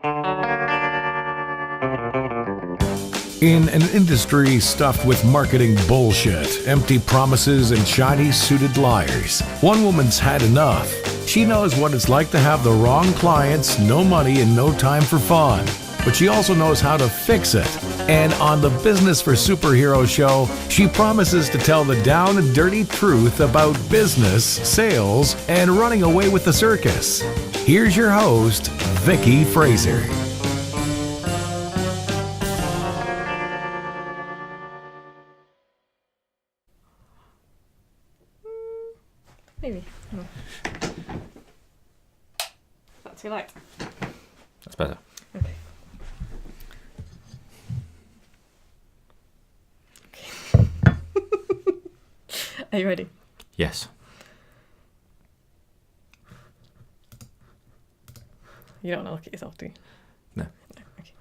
In an industry stuffed with marketing bullshit, empty promises, and Chinese-suited liars, one woman's had enough. She knows what it's like to have the wrong clients, no money, and no time for fun. But she also knows how to fix it. And on the Business for Superheroes show, she promises to tell the down and dirty truth about business, sales, and running away with the circus. Here's your host, Vicky Fraser. Maybe. Oh. That's too light. That's better. Okay. Are you ready? Yes. You don't want to look at yourself, do you? No. Okay.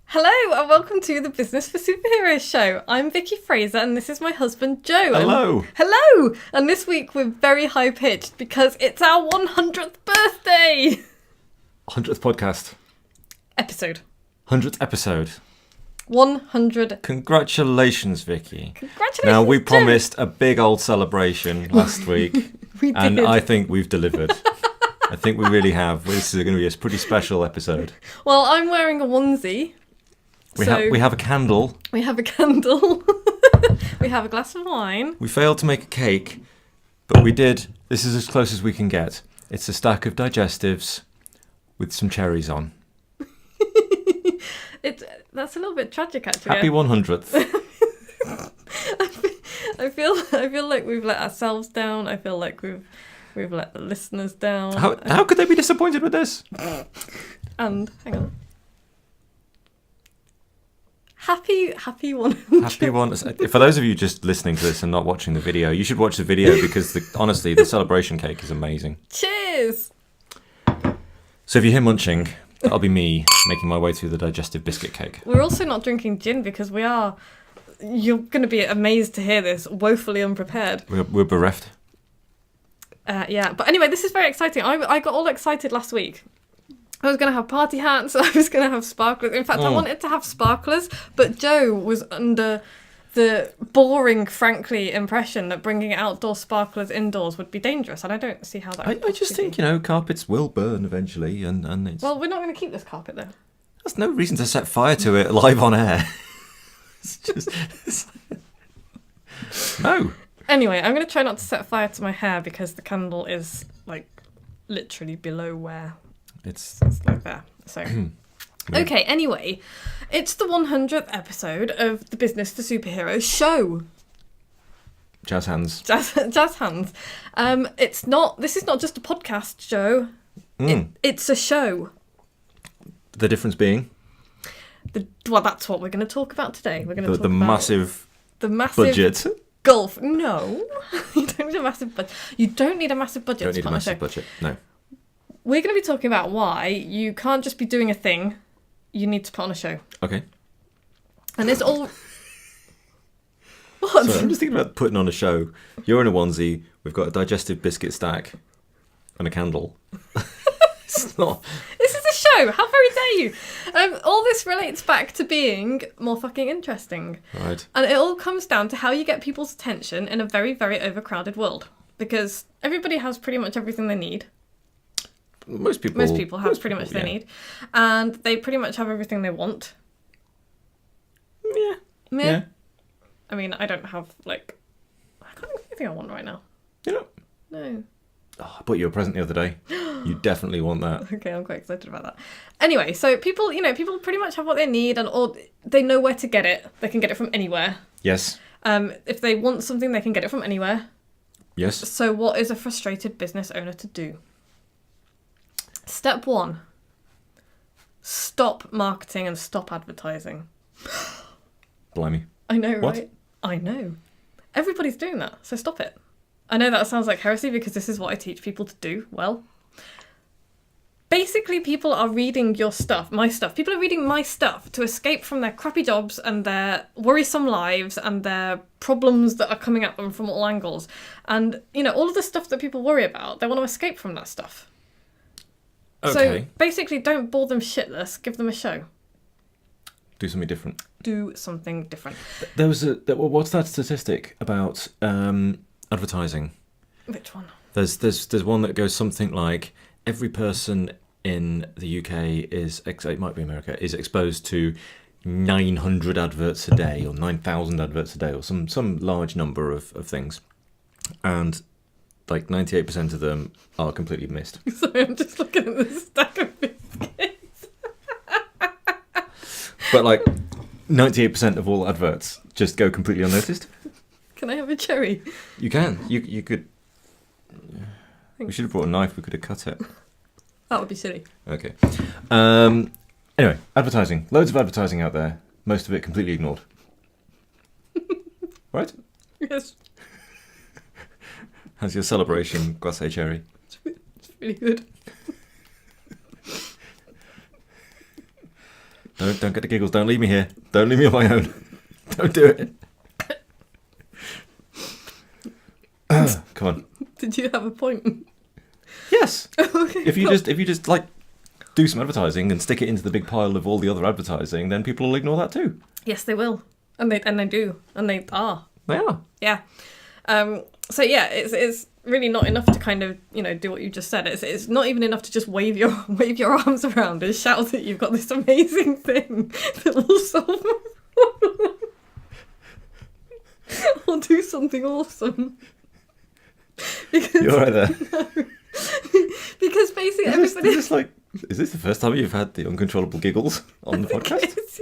Hello and welcome to the Business for Superheroes show. I'm Vicky Fraser and this is my husband Joe. Hello. Hello! And this week we're very high pitched because it's our 100th birthday 100th podcast. episode. 100th episode. 100. Congratulations, Vicky. Congratulations. Now, we Joe. promised a big old celebration last week. We and did. I think we've delivered. I think we really have. This is going to be a pretty special episode. Well, I'm wearing a onesie. We have a candle. We have a candle. We have a glass of wine. We failed to make a cake, but we did. This is as close as we can get. It's a stack of digestives with some cherries on. That's a little bit tragic, actually. Happy 100th. I feel like we've let ourselves down. I feel like we've let the listeners down. How could they be disappointed with this? And hang on. Happy 100. Happy one. For those of you just listening to this and not watching the video, you should watch the video because honestly, the celebration cake is amazing. Cheers. So if you hear munching, that'll be me making my way through the digestive biscuit cake. We're also not drinking gin because you're going to be amazed to hear this, woefully unprepared. We're bereft. Yeah, but anyway, this is very exciting. I got all excited last week. I was going to have party hats, I was going to have sparklers. In fact, I wanted to have sparklers, but Joe was under the boring, frankly, impression that bringing outdoor sparklers indoors would be dangerous, and I don't see how that would I just think, carpets will burn eventually, and it's... Well, we're not going to keep this carpet, though. There's no reason to set fire to it live on air. No. Anyway, I'm going to try not to set fire to my hair because the candle is, literally below where... It's like there. So, okay, anyway, it's the 100th episode of the Business for Superheroes show. Jazz hands. Jazz hands. This is not just a podcast, Joe. It's a show. The difference being? Well, that's what we're going to talk about today. We're going to talk about massive budget. Gulf. No, you don't need a massive budget. You don't need a massive budget. Don't need a massive budget. No. We're going to be talking about why you can't just be doing a thing. You need to put on a show. Okay. And it's all... What? Sorry, I'm just thinking about putting on a show. You're in a onesie. We've got a digestive biscuit stack and a candle. It's not... This is a show. How very dare you? All this relates back to being more fucking interesting. Right. And it all comes down to how you get people's attention in a very, very overcrowded world. Because everybody has pretty much everything they need. Most people have pretty much they need. And they pretty much have everything they want. Yeah. I mean, I don't have, I can't think of anything I want right now. Yeah. No. Oh, I bought you a present the other day. You definitely want that. Okay, I'm quite excited about that. Anyway, so people pretty much have what they need or they know where to get it. They can get it from anywhere. Yes. If they want something, they can get it from anywhere. Yes. So what is a frustrated business owner to do? Step 1. Stop marketing and stop advertising. Blimey. I know, What? right? I know. Everybody's doing that, so stop it. I know that sounds like heresy because this is what I teach people to do. Well, basically people are reading your stuff, my stuff. People are reading my stuff to escape from their crappy jobs and their worrisome lives and their problems that are coming at them from all angles. And, you know, all of the stuff that people worry about, they want to escape from that stuff. Okay. So basically, don't bore them shitless. Give them a show. Do something different. Do something different. What's that statistic about advertising? Which one? There's one that goes something like every person in the UK it might be America, is exposed to 900 adverts a day or 9,000 adverts a day or some large number of things, and like 98% of them are completely missed. Sorry, I'm just looking at this stack of biscuits. But like 98% of all adverts just go completely unnoticed. Can I have a cherry? You can. You could. We should have brought a knife. We could have cut it. That would be silly. Okay. Anyway, advertising. Loads of advertising out there. Most of it completely ignored. Right? Yes, How's your celebration glacé cherry? it's really good. Don't get the giggles. Don't leave me here. Don't leave me on my own. Don't do it. Come on. Did you have a point? Yes. Okay. If you just like do some advertising and stick it into the big pile of all the other advertising, then people will ignore that too. Yes, they will, and they do, and they are. They are. Yeah. So yeah, it's really not enough to kind of, you know, do what you just said. It's not even enough to just wave your arms around and shout that you've got this amazing thing that will solve a problem or do something awesome. Because, You're right there. because basically everybody. Is this the first time you've had the uncontrollable giggles on the podcast?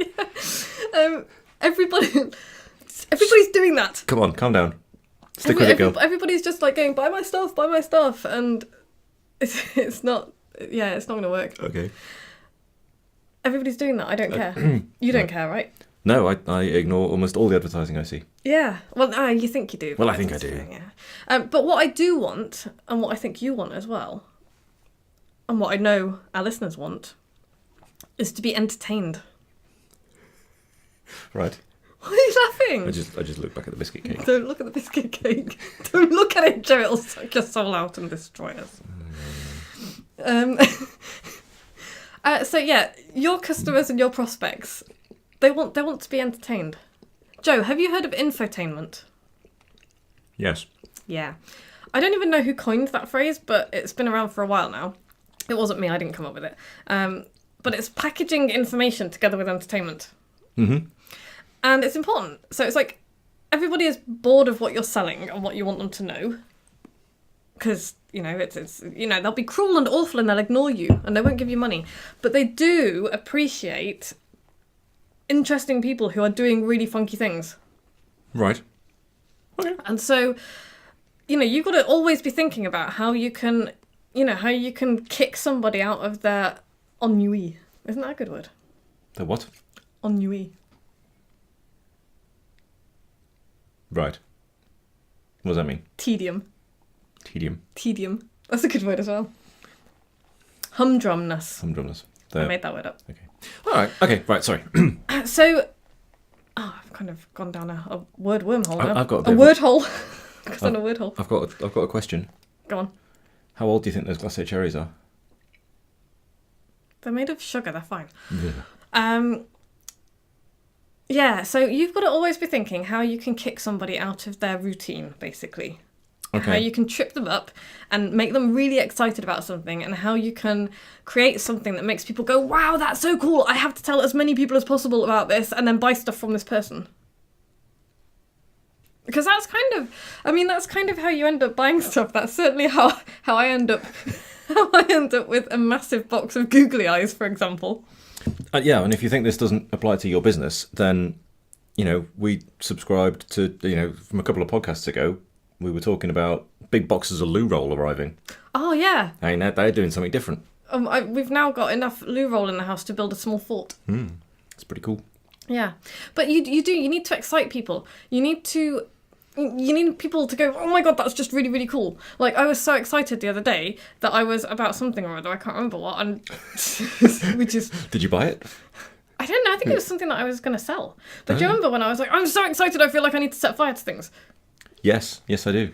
Yeah. Everybody's doing that. Come on, calm down. Stick with it, girl. Everybody's just like going, buy my stuff, and it's not. Yeah, it's not going to work. Okay. Everybody's doing that. I don't care. You don't care, right? No, I ignore almost all the advertising I see. Yeah. Well, you think you do. Well, I think I do. Yeah. But what I do want, and what I think you want as well, and what I know our listeners want, is to be entertained. Right. Why are you laughing? I just look back at the biscuit cake. Don't look at the biscuit cake. Don't look at it, Joe. It'll suck your soul out and destroy us. So yeah, your customers and your prospects, they want to be entertained. Joe, have you heard of infotainment? Yes. Yeah. I don't even know who coined that phrase, but it's been around for a while now. It wasn't me, I didn't come up with it. But it's packaging information together with entertainment. Mm-hmm. And it's important. So it's like everybody is bored of what you're selling and what you want them to know. Because, you know, it's you know, they'll be cruel and awful and they'll ignore you and they won't give you money. But they do appreciate interesting people who are doing really funky things. Right. Okay. And so, you know, you've got to always be thinking about how you can kick somebody out of their ennui. Isn't that a good word? The what? Ennui. Right. What does that mean? Tedium. Tedium. That's a good word as well. Humdrumness. Humdrumness. I made that word up. Okay. All right. Okay. Right. Sorry. So, I've kind of gone down a word wormhole now. I've got a word hole. I've done a word hole. I've got a question. Go on. How old do you think those glacé cherries are? They're made of sugar. They're fine. Yeah. Yeah. So you've got to always be thinking how you can kick somebody out of their routine, basically. Okay. How you can trip them up and make them really excited about something, and how you can create something that makes people go, wow, that's so cool, I have to tell as many people as possible about this, and then buy stuff from this person. Because that's kind of how you end up buying stuff. That's certainly how I end up with a massive box of googly eyes, for example. Yeah, and if you think this doesn't apply to your business, then, you know, we subscribed to, you know, from a couple of podcasts ago, we were talking about big boxes of loo roll arriving. Oh, yeah. I mean, they're doing something different. We've now got enough loo roll in the house to build a small fort. It's pretty cool. Yeah. But you need to excite people. You need to You need people to go, oh my god, that's just really, really cool. Like, I was so excited the other day that I was about something or other, I can't remember what, and which is... Did you buy it? I don't know, I think it was something that I was going to sell. But do you remember when I was like, I'm so excited, I feel like I need to set fire to things? Yes, I do.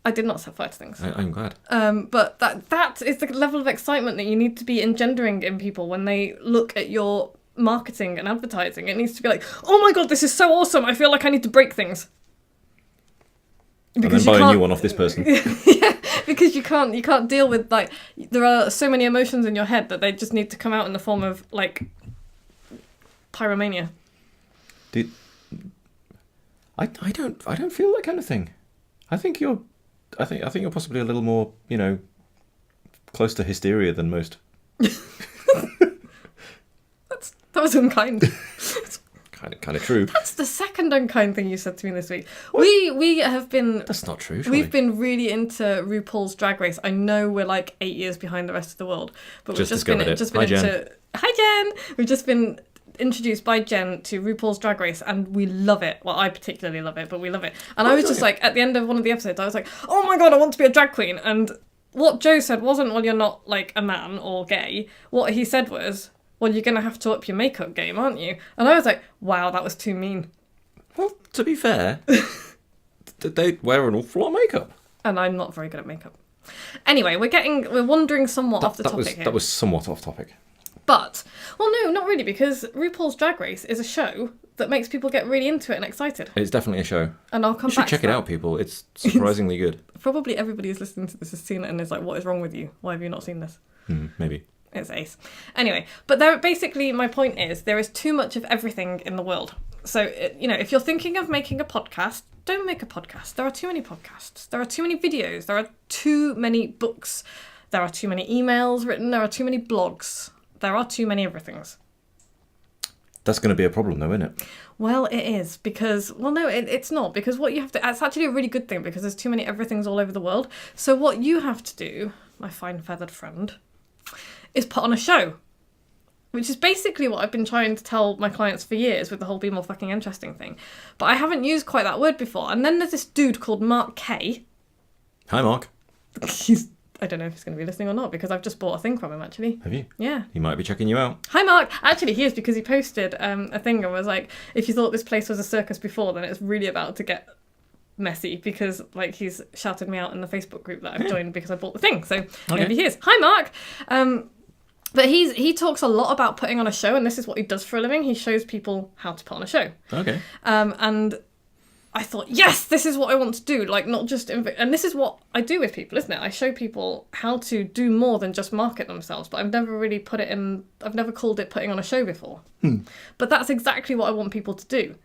I did not set fire to things. I'm glad. But that is the level of excitement that you need to be engendering in people when they look at your marketing and advertising. It needs to be like, oh my god, this is so awesome, I feel like I need to break things. Because and then buy a new one off this person. Yeah, because you can't deal with, like, there are so many emotions in your head that they just need to come out in the form of, like, pyromania. I don't feel that kind of thing. I think you're possibly a little more, close to hysteria than most. That was unkind. Kind of true. That's the second unkind thing you said to me this week. What? We have been... That's not true, We've been really into RuPaul's Drag Race. I know we're like 8 years behind the rest of the world, but Hi, Jen. Hi, Jen! We've just been introduced by Jen to RuPaul's Drag Race, and we love it. Well, I particularly love it, but we love it. And I was just like, at the end of one of the episodes, I was like, oh my god, I want to be a drag queen. And what Joe said wasn't, well, you're not like a man or gay. What he said was, well, you're going to have to up your makeup game, aren't you? And I was like, wow, that was too mean. Well, to be fair, they wear an awful lot of makeup. And I'm not very good at makeup. Anyway, we're wandering somewhat off the topic here. That was somewhat off topic. But, well, no, not really, because RuPaul's Drag Race is a show that makes people get really into it and excited. It's definitely a show. And I'll come back to You should check it out, people. It's surprisingly good. Probably everybody who's listening to this has seen it and is like, what is wrong with you? Why have you not seen this? Maybe. It's ace. Anyway, but basically my point is there is too much of everything in the world. So, if you're thinking of making a podcast, don't make a podcast. There are too many podcasts. There are too many videos. There are too many books. There are too many emails written. There are too many blogs. There are too many everythings. That's going to be a problem though, isn't it? Well, it is because, well, no, it's not, because what you have to, it's actually a really good thing because there's too many everythings all over the world. So what you have to do, my fine feathered friend, is put on a show, which is basically what I've been trying to tell my clients for years with the whole be more fucking interesting thing. But I haven't used quite that word before. And then there's this dude called Mark Kay. Hi, Mark. I don't know if he's going to be listening or not because I've just bought a thing from him, actually. Have you? Yeah. He might be checking you out. Hi, Mark. Actually, he is, because he posted a thing and was like, if you thought this place was a circus before, then it's really about to get messy, because like he's shouted me out in the Facebook group that I've joined because I bought the thing. So maybe he is. Hi, Mark. But he talks a lot about putting on a show, and this is what he does for a living. He shows people how to put on a show. Okay. And I thought, yes, this is what I want to do. Like, not just... and this is what I do with people, isn't it? I show people how to do more than just market themselves, but I've never really put it in... I've never called it putting on a show before. But that's exactly what I want people to do.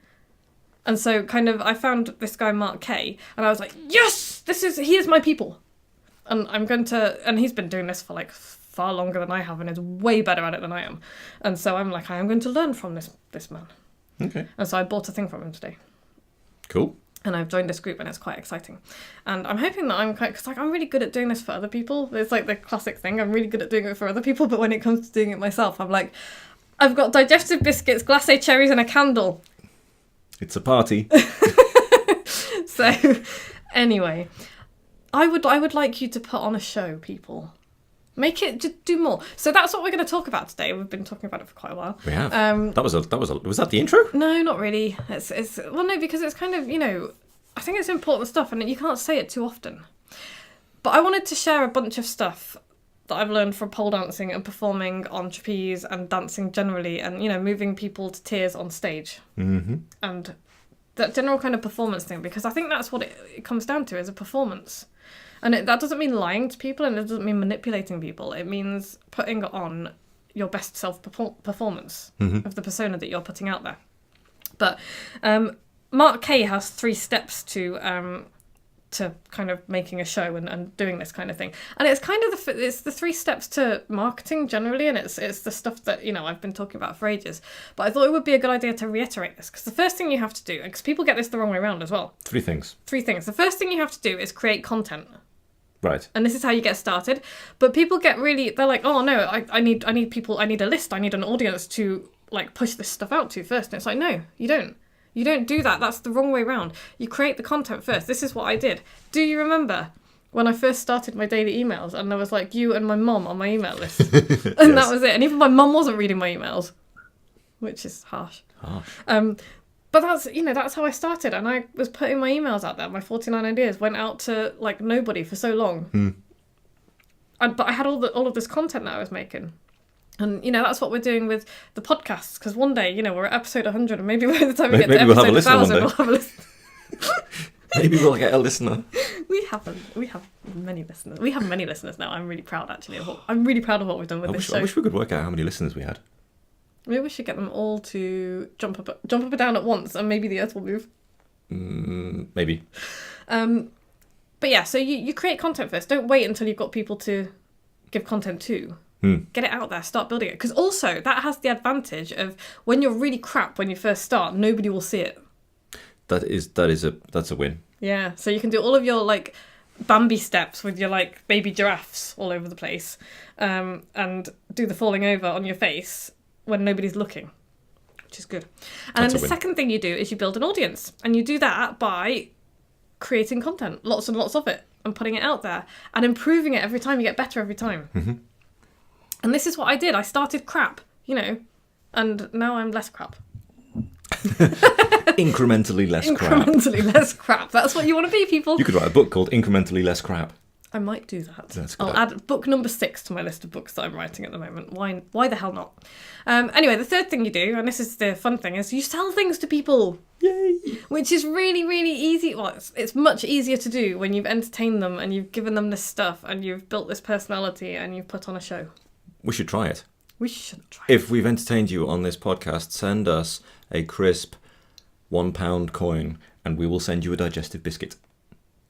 And so kind of I found this guy, Mark Kay, and I was like, yes, he is my people. And I'm going to... And he's been doing this for like far longer than I have and is way better at it than I am. And so I'm like, I am going to learn from this man. Okay. And so I bought a thing from him today. Cool. And I've joined this group and it's quite exciting. And I'm hoping that because like, I'm really good at doing this for other people. It's like the classic thing. I'm really good at doing it for other people. But when it comes to doing it myself, I'm like, I've got digestive biscuits, glacé cherries and a candle. It's a party. So anyway, I would like you to put on a show, people. Make it, just do more. So that's what we're going to talk about today. We've been talking about it for quite a while. We have. Was that the intro? No, not really. It's well, no, because it's kind of, I think it's important stuff and you can't say it too often. But I wanted to share a bunch of stuff that I've learned from pole dancing and performing on trapeze and dancing generally and, moving people to tears on stage. Mm-hmm. And that general kind of performance thing, because I think that's what it comes down to, is a performance. And that doesn't mean lying to people, and it doesn't mean manipulating people. It means putting on your best self-performance of the persona that you're putting out there. But Mark Kay has 3 steps to kind of making a show and doing this kind of thing. And it's kind of it's the 3 steps to marketing generally, and it's the stuff that, I've been talking about for ages. But I thought it would be a good idea to reiterate this, because the first thing you have to do, because people get this the wrong way around as well. 3 things. 3 things. The first thing you have to do is create content. Right. And this is how you get started. But people they're like, oh no, I need people, I need a list, I need an audience to like push this stuff out to first. And it's like, no, you don't. You don't do that. That's the wrong way round. You create the content first. This is what I did. Do you remember when I first started my daily emails and there was like you and my mum on my email list? And that was it. And even my mum wasn't reading my emails, which is harsh. But that's how I started. And I was putting my emails out there. My 49 ideas went out to like nobody for so long. But I had all of this content that I was making. And, that's what we're doing with the podcasts. Because one day, we're at episode 100 and maybe by the time we get to episode 1,000, we'll have a listener. Maybe we'll get a listener. We have many listeners. We have many listeners now. I'm really proud, actually. I'm really proud of what we've done with this show. I wish we could work out how many listeners we had. Maybe we should get them all to jump up and down at once, and maybe the Earth will move. Maybe. But yeah, so you create content first. Don't wait until you've got people to give content to. Get it out there. Start building it. Because also, that has the advantage of when you're really crap when you first start, nobody will see it. That's a win. Yeah, so you can do all of your like Bambi steps with your like baby giraffes all over the place, and do the falling over on your face when nobody's looking, which is good. And then the second thing you do is you build an audience, and you do that by creating content, lots and lots of it, and putting it out there and improving it every time. You get better every time. And this is what I did. I started crap, and now I'm less crap. Incrementally less crap. Incrementally less crap. That's what you want to be, people. You could write a book called Incrementally Less Crap. I might do that. That's good. I'll add book number 6 to my list of books that I'm writing at the moment. Why the hell not? Anyway, the third thing you do, and this is the fun thing, is you sell things to people. Yay! Which is really, really easy. Well, it's much easier to do when you've entertained them and you've given them this stuff and you've built this personality and you've put on a show. We should try it. We should try it. If we've entertained you on this podcast, send us a crisp £1 coin and we will send you a digestive biscuit.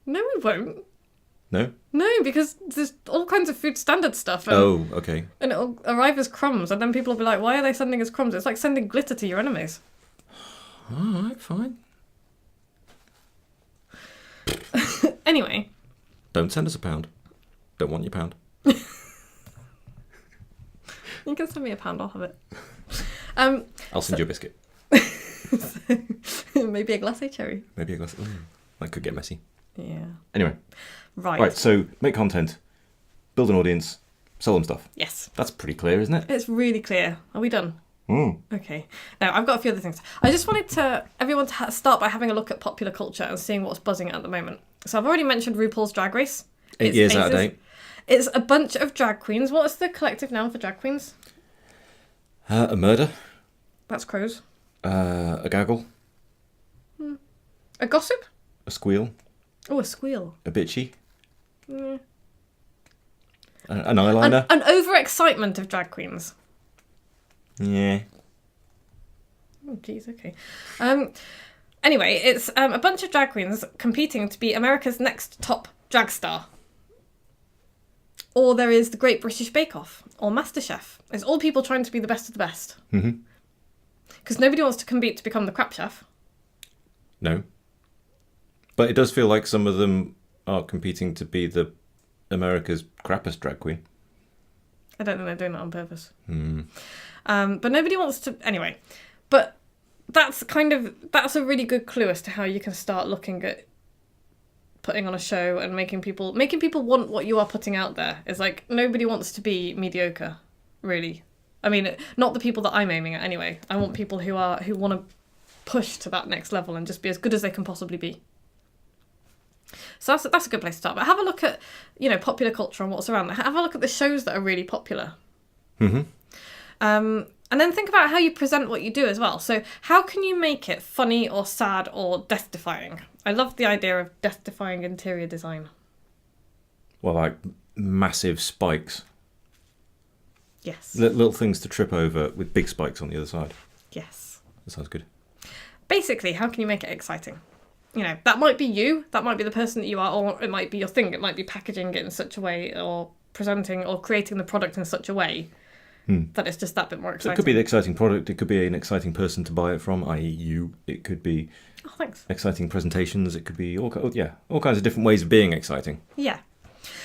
No, we won't. No? No, because there's all kinds of food standard stuff. And, okay. And it'll arrive as crumbs, and then people will be like, why are they sending us crumbs? It's like sending glitter to your enemies. Alright, fine. Anyway. Don't send us £1. Don't want your £1. You can send me £1, I'll have it. I'll send you a biscuit. Maybe a glacé cherry. Maybe a glacé. Ooh, that could get messy. Yeah. Anyway. Right, so make content, build an audience, sell them stuff. Yes. That's pretty clear, isn't it? It's really clear. Are we done? Okay. Now, I've got a few other things. I just wanted everyone to start by having a look at popular culture and seeing what's buzzing at the moment. So I've already mentioned RuPaul's Drag Race. 8 years out of date. It's a bunch of drag queens. What's the collective noun for drag queens? A murder. That's crows. A gaggle. A gossip? A squeal. Oh, a squeal. A bitchy. An eyeliner. An overexcitement of drag queens. Yeah. Oh, jeez, okay. Anyway, it's a bunch of drag queens competing to be America's next top drag star. Or there is the Great British Bake Off, or MasterChef. It's all people trying to be the best of the best. Because nobody wants to compete to become the crap chef. No. But it does feel like some of them are competing to be the America's crappest drag queen. I don't think they're doing that on purpose. But nobody wants to... Anyway. But that's a really good clue as to how you can start looking at putting on a show and making people want what you are putting out there. It's like, nobody wants to be mediocre, really. I mean, not the people that I'm aiming at anyway. I want people who want to push to that next level and just be as good as they can possibly be. So that's a good place to start. But have a look at, popular culture and what's around there. Have a look at the shows that are really popular. And then think about how you present what you do as well. So how can you make it funny or sad or death-defying? I love the idea of death-defying interior design. Well, like massive spikes. Yes. Little things to trip over with big spikes on the other side. Yes. That sounds good. Basically, how can you make it exciting? That might be you, that might be the person that you are, or it might be your thing. It might be packaging it in such a way, or presenting or creating the product in such a way that it's just that bit more exciting. So it could be the exciting product, it could be an exciting person to buy it from, i.e. you. It could be exciting presentations, it could be all kinds of different ways of being exciting. Yeah.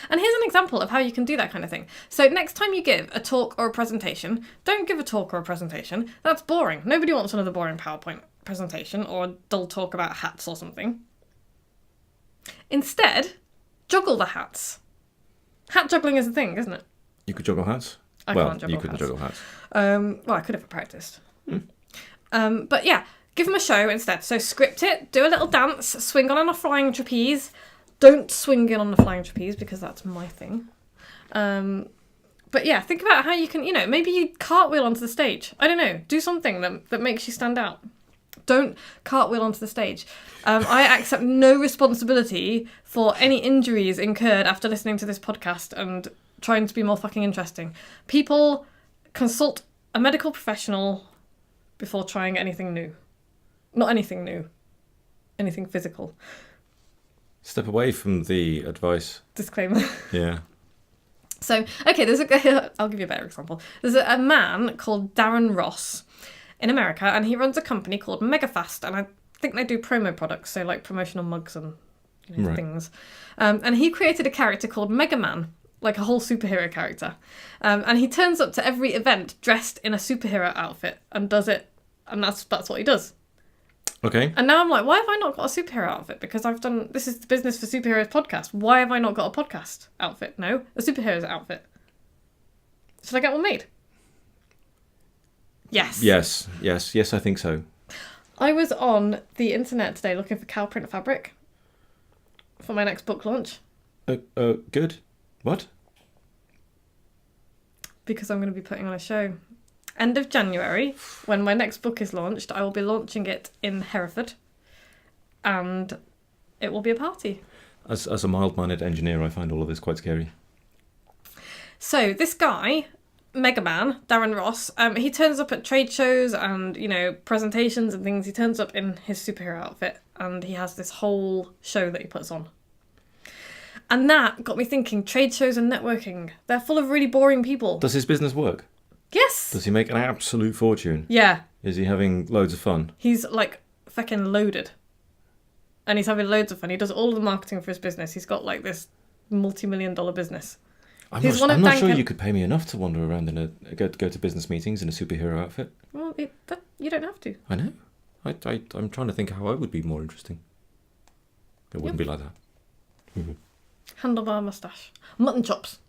And here's an example of how you can do that kind of thing. So next time you give a talk or a presentation, don't give a talk or a presentation. That's boring. Nobody wants another boring PowerPoint presentation or a dull talk about hats or something. Instead, juggle the hats. Hat juggling is a thing, isn't it? You could juggle hats? I well, can't juggle you couldn't hats. juggle hats. Well, I could if I practiced. But yeah, give them a show instead. So script it, do a little dance, swing on a flying trapeze. Don't swing in on the flying trapeze because that's my thing. But yeah, think about how you can, maybe you cartwheel onto the stage. I don't know, do something that makes you stand out. Don't cartwheel onto the stage. I accept no responsibility for any injuries incurred after listening to this podcast and trying to be more fucking interesting. People, consult a medical professional before trying anything new. Not anything new. Anything physical. Step away from the advice. Disclaimer. Yeah. So, okay, I'll give you a better example. There's a man called Darren Ross in America, and he runs a company called Megafast, and I think they do promo products, so like promotional mugs and Right. things. And he created a character called Mega Man, like a whole superhero character. And he turns up to every event dressed in a superhero outfit and does it, and that's what he does. Okay. And now I'm like, why have I not got a superhero outfit? Because this is the Business for Superheroes podcast. Why have I not got a podcast outfit? No, a superheroes outfit. Should I get one made? Yes. Yes, I think so. I was on the internet today looking for cow print fabric for my next book launch. Good. What? Because I'm going to be putting on a show. End of January, when my next book is launched, I will be launching it in Hereford. And it will be a party. As a mild-mannered engineer, I find all of this quite scary. So this guy, Mega Man, Darren Ross, he turns up at trade shows and, presentations and things. He turns up in his superhero outfit and he has this whole show that he puts on. And that got me thinking, trade shows and networking, they're full of really boring people. Does his business work? Yes! Does he make an absolute fortune? Yeah. Is he having loads of fun? He's, fucking loaded. And he's having loads of fun. He does all of the marketing for his business. He's got, this multi-million-dollar business. I'm not sure you could pay me enough to wander around go to business meetings in a superhero outfit. Well, you don't have to. I know. I'm trying to think how I would be more interesting. It wouldn't be like that. Handlebar moustache. Mutton chops.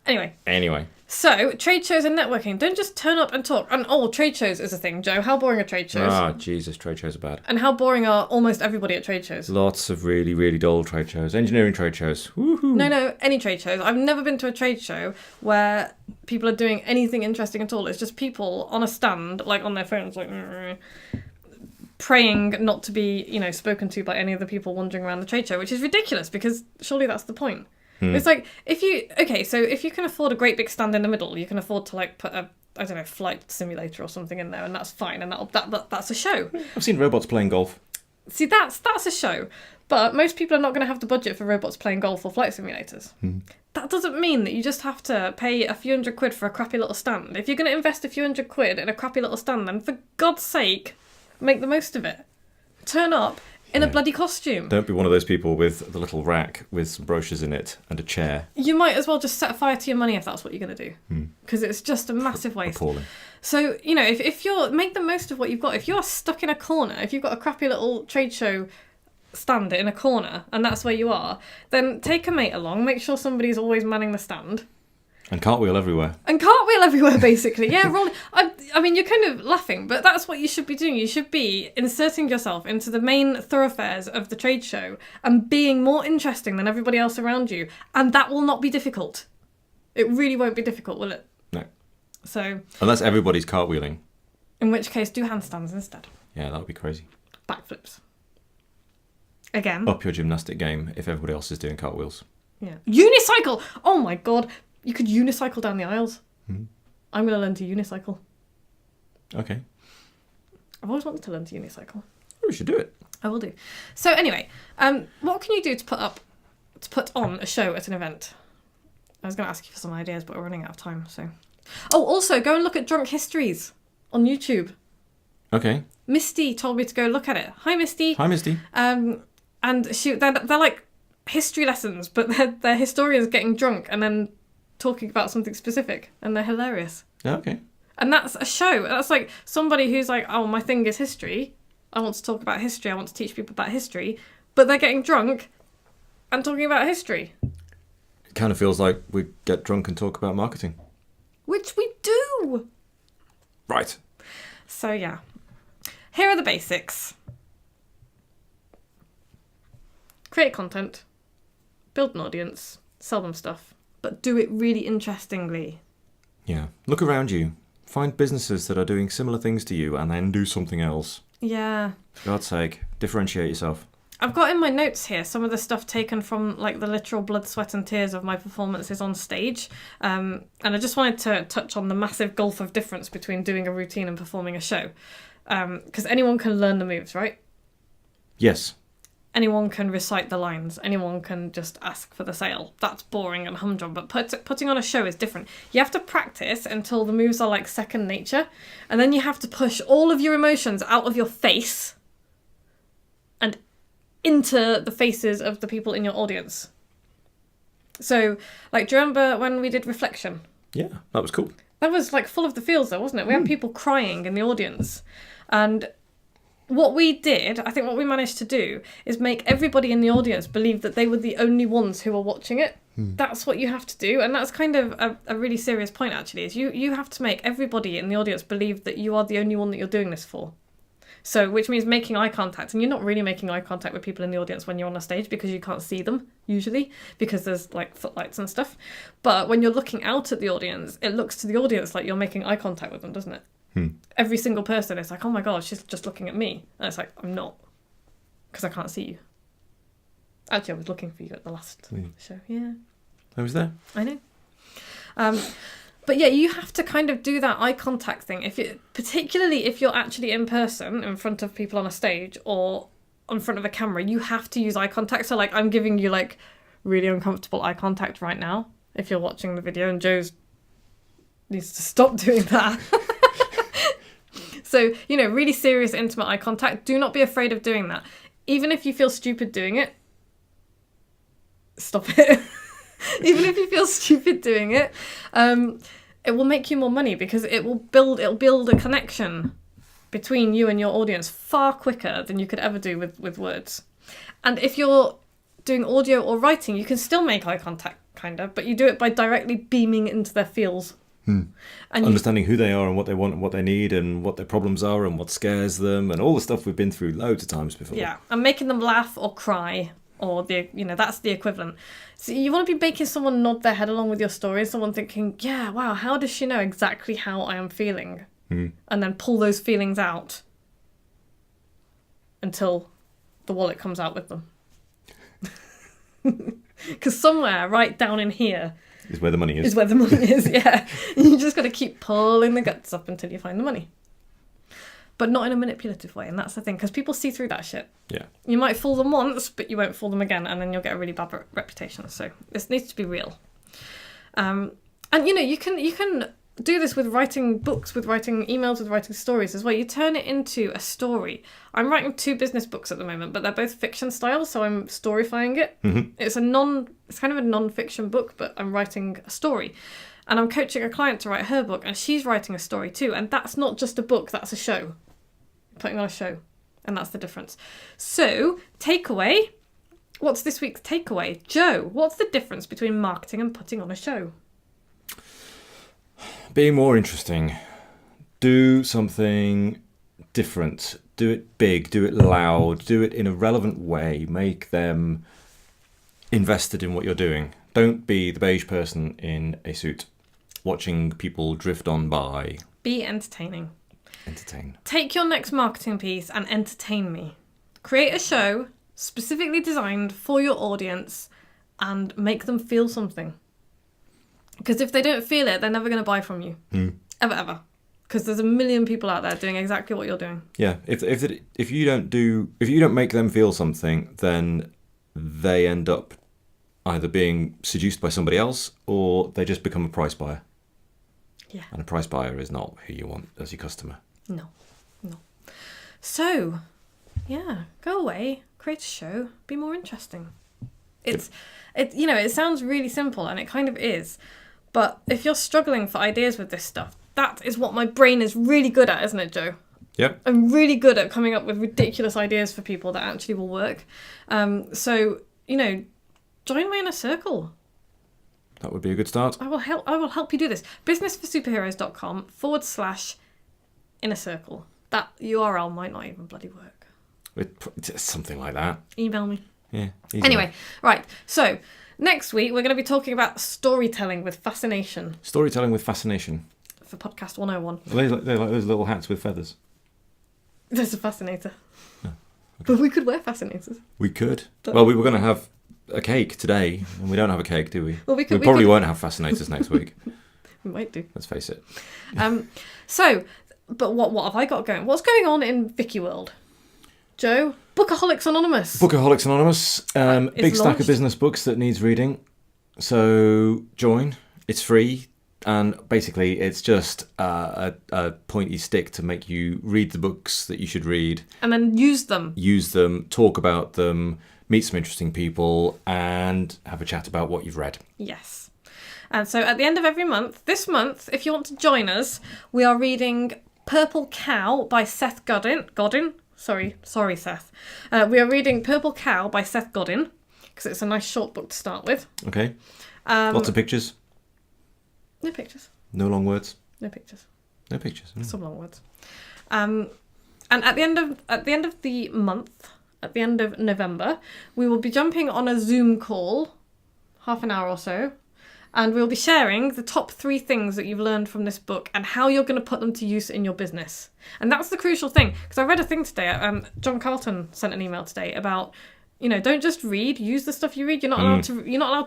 Anyway. So, trade shows and networking. Don't just turn up and talk. And, trade shows is a thing, Joe. How boring are trade shows? Ah, Jesus, trade shows are bad. And how boring are almost everybody at trade shows? Lots of really, really dull trade shows. Engineering trade shows. Woohoo! No, any trade shows. I've never been to a trade show where people are doing anything interesting at all. It's just people on a stand, on their phones, praying not to be, spoken to by any of the people wandering around the trade show, which is ridiculous because surely that's the point. It's like, if you can afford a great big stand in the middle, you can afford to put a, flight simulator or something in there, and that's fine, and that's a show. I've seen robots playing golf. See, that's a show, but most people are not going to have the budget for robots playing golf or flight simulators. That doesn't mean that you just have to pay a few £100 for a crappy little stand. If you're going to invest a few £100 in a crappy little stand, then for God's sake, make the most of it. Turn up in a bloody costume. Don't be one of those people with the little rack with some brochures in it and a chair. You might as well just set fire to your money if that's what you're going to do. Because it's just a massive waste. Appalling. So, if you're... Make the most of what you've got. If you're stuck in a corner, if you've got a crappy little trade show stand in a corner, and that's where you are, then take a mate along, make sure somebody's always manning the stand. And cartwheel everywhere. Basically. Yeah, rolling. I mean, you're kind of laughing, but that's what you should be doing. You should be inserting yourself into the main thoroughfares of the trade show and being more interesting than everybody else around you. And that will not be difficult. It really won't be difficult, will it? No. So. Unless everybody's cartwheeling. In which case, do handstands instead. Yeah, that would be crazy. Backflips. Again. Up your gymnastic game if everybody else is doing cartwheels. Yeah. Unicycle! Oh my God. You could unicycle down the aisles. I'm going to learn to unicycle. Okay. I've always wanted to learn to unicycle. We should do it. I will do. So anyway, what can you do to put on a show at an event? I was going to ask you for some ideas, but we're running out of time. So, also go and look at Drunk Histories on YouTube. Okay. Misty told me to go look at it. Hi, Misty. Hi, Misty. And they're like history lessons, but they're historians getting drunk and then talking about something specific, and they're hilarious. Okay. And that's a show. That's like somebody who's like, oh, my thing is history. I want to talk about history. I want to teach people about history. But they're getting drunk and talking about history. It kind of feels like we get drunk and talk about marketing. Which we do. Right. So, yeah. Here are the basics. Create content. Build an audience. Sell them stuff. But do it really interestingly. Yeah. Look around you. Find businesses that are doing similar things to you and then do something else. Yeah. For God's sake, differentiate yourself. I've got in my notes here some of the stuff taken from like the literal blood, sweat and tears of my performances on stage. And I just wanted to touch on the massive gulf of difference between doing a routine and performing a show. Because anyone can learn the moves, right? Yes. Anyone can recite the lines. Anyone can just ask for the sale. That's boring and humdrum. But putting on a show is different. You have to practice until the moves are like second nature. And then you have to push all of your emotions out of your face and into the faces of the people in your audience. So, like, do you remember when we did Reflection? Yeah, that was cool. That was, like, full of the feels, though, wasn't it? We had people crying in the audience. And what we did, I think what we managed to do, is make everybody in the audience believe that they were the only ones who were watching it. That's what you have to do. And that's kind of a really serious point, actually, is you have to make everybody in the audience believe that you are the only one that you're doing this for. So, which means making eye contact. And you're not really making eye contact with people in the audience when you're on a stage because you can't see them, usually, because there's, like, footlights and stuff. But when you're looking out at the audience, it looks to the audience like you're making eye contact with them, doesn't it? Every single person is like, oh my God, she's just looking at me. And it's like, I'm not, because I can't see you. Actually, I was looking for you at the last show. Yeah. I was there. I know. But yeah, you have to kind of do that eye contact thing. Particularly if you're actually in person in front of people on a stage or in front of a camera, you have to use eye contact. So like I'm giving you like really uncomfortable eye contact right now if you're watching the video, and Joe's needs to stop doing that. So, really serious, intimate eye contact. Do not be afraid of doing that. Even if you feel stupid doing it, stop it. Even if you feel stupid doing it, it will make you more money because it'll build a connection between you and your audience far quicker than you could ever do with words. And if you're doing audio or writing, you can still make eye contact, kind of, but you do it by directly beaming into their feels. And understanding who they are and what they want and what they need and what their problems are and what scares them and all the stuff we've been through loads of times before. Yeah, and making them laugh or cry, or that's the equivalent. So you want to be making someone nod their head along with your story, someone thinking, yeah, wow, how does she know exactly how I am feeling? And then pull those feelings out until the wallet comes out with them. Because somewhere right down in here is where the money is. Is where the money is, yeah. You just got to keep pulling the guts up until you find the money. But not in a manipulative way, and that's the thing, because people see through that shit. Yeah. You might fool them once, but you won't fool them again, and then you'll get a really bad reputation. So this needs to be real. And you can do this with writing books, with writing emails, with writing stories as well. You turn it into a story. I'm writing 2 business books at the moment, but they're both fiction style, so I'm storyfying it. It's kind of a non-fiction book, but I'm writing a story. And I'm coaching a client to write her book, and she's writing a story too. And that's not just a book, that's a show. Putting on a show. And that's the difference. So, takeaway. What's this week's takeaway? Joe, what's the difference between marketing and putting on a show? Being more interesting. Do something different. Do it big. Do it loud. Do it in a relevant way. Make them invested in what you're doing. Don't be the beige person in a suit watching people drift on by. Be entertaining. Entertain. Take your next marketing piece and entertain me. Create a show specifically designed for your audience and make them feel something. Because if they don't feel it, they're never going to buy from you. Ever, ever. Because there's a million people out there doing exactly what you're doing. Yeah. If you don't make them feel something, then they end up either being seduced by somebody else or they just become a price buyer. Yeah. And a price buyer is not who you want as your customer. No. So, yeah, go away, create a show, be more interesting. It sounds really simple, and it kind of is. But if you're struggling for ideas with this stuff, that is what my brain is really good at, isn't it, Joe? Yep. I'm really good at coming up with ridiculous ideas for people that actually will work. So, join my inner circle. That would be a good start. I will help you do this. businessforsuperheroes.com/inner circle. That URL might not even bloody work. It's something like that. Email me. Yeah. Easy. Anyway, right. So next week we're going to be talking about storytelling with fascination Storytelling with fascination. for podcast 101. They're like those little hats with feathers. There's a fascinator. But we could wear fascinators. We could. Well, we were going to have a cake today, and we don't have a cake, do we? Well, we probably won't have fascinators next week. We might do. Let's face it. But what have I got going? What's going on in Vicky World? Joe? Bookaholics Anonymous. Bookaholics Anonymous. Big stack launched. of business books that needs reading. So join. It's free. And basically, it's just a pointy stick to make you read the books that you should read. And then use them. Use them, talk about them, meet some interesting people, and have a chat about what you've read. Yes. And so at the end of every month, this month, if you want to join us, we are reading Purple Cow by Seth Godin. Sorry, Seth. We are reading Purple Cow by Seth Godin, because it's a nice short book to start with. Okay. Lots of pictures. No pictures. No long words. No pictures. No pictures. Some long words. And at the end of the month, at the end of November, we will be jumping on a Zoom call, half an hour or so, and we'll be sharing the top 3 things that you've learned from this book and how you're going to put them to use in your business. And that's the crucial thing, because I read a thing today. John Carlton sent an email today about, don't just read. Use the stuff you read. You're not allowed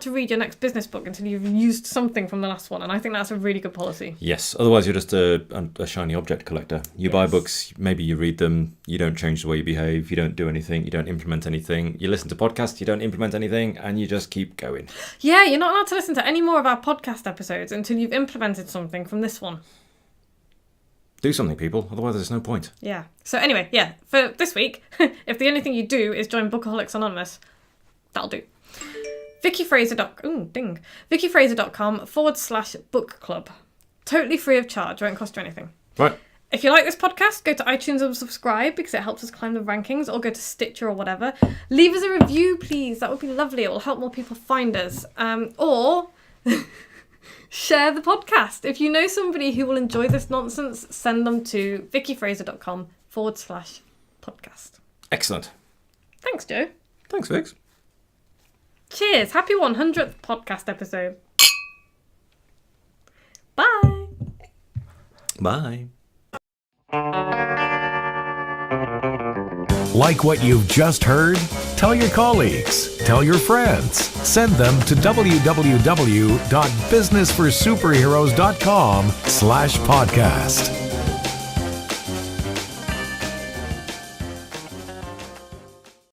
to read your next business book until you've used something from the last one. And I think that's a really good policy. Yes. Otherwise, you're just a shiny object collector. You buy books. Maybe you read them. You don't change the way you behave. You don't do anything. You don't implement anything. You listen to podcasts. You don't implement anything, and you just keep going. Yeah, you're not allowed to listen to any more of our podcast episodes until you've implemented something from this one. Do something, people. Otherwise, there's no point. Yeah. So anyway, for this week, if the only thing you do is join Bookaholics Anonymous, that'll do. VickyFraser.com/book club. Totally free of charge. Won't cost you anything. Right. If you like this podcast, go to iTunes and subscribe because it helps us climb the rankings, or go to Stitcher or whatever. Leave us a review, please. That would be lovely. It will help more people find us. Or share the podcast. If you know somebody who will enjoy this nonsense, send them to VickyFraser.com/podcast. Excellent. Thanks, Joe. Thanks, Vix. Cheers. Happy 100th podcast episode. Bye. Bye. Like what you've just heard? Tell your colleagues, tell your friends, send them to www.businessforsuperheroes.com/podcast.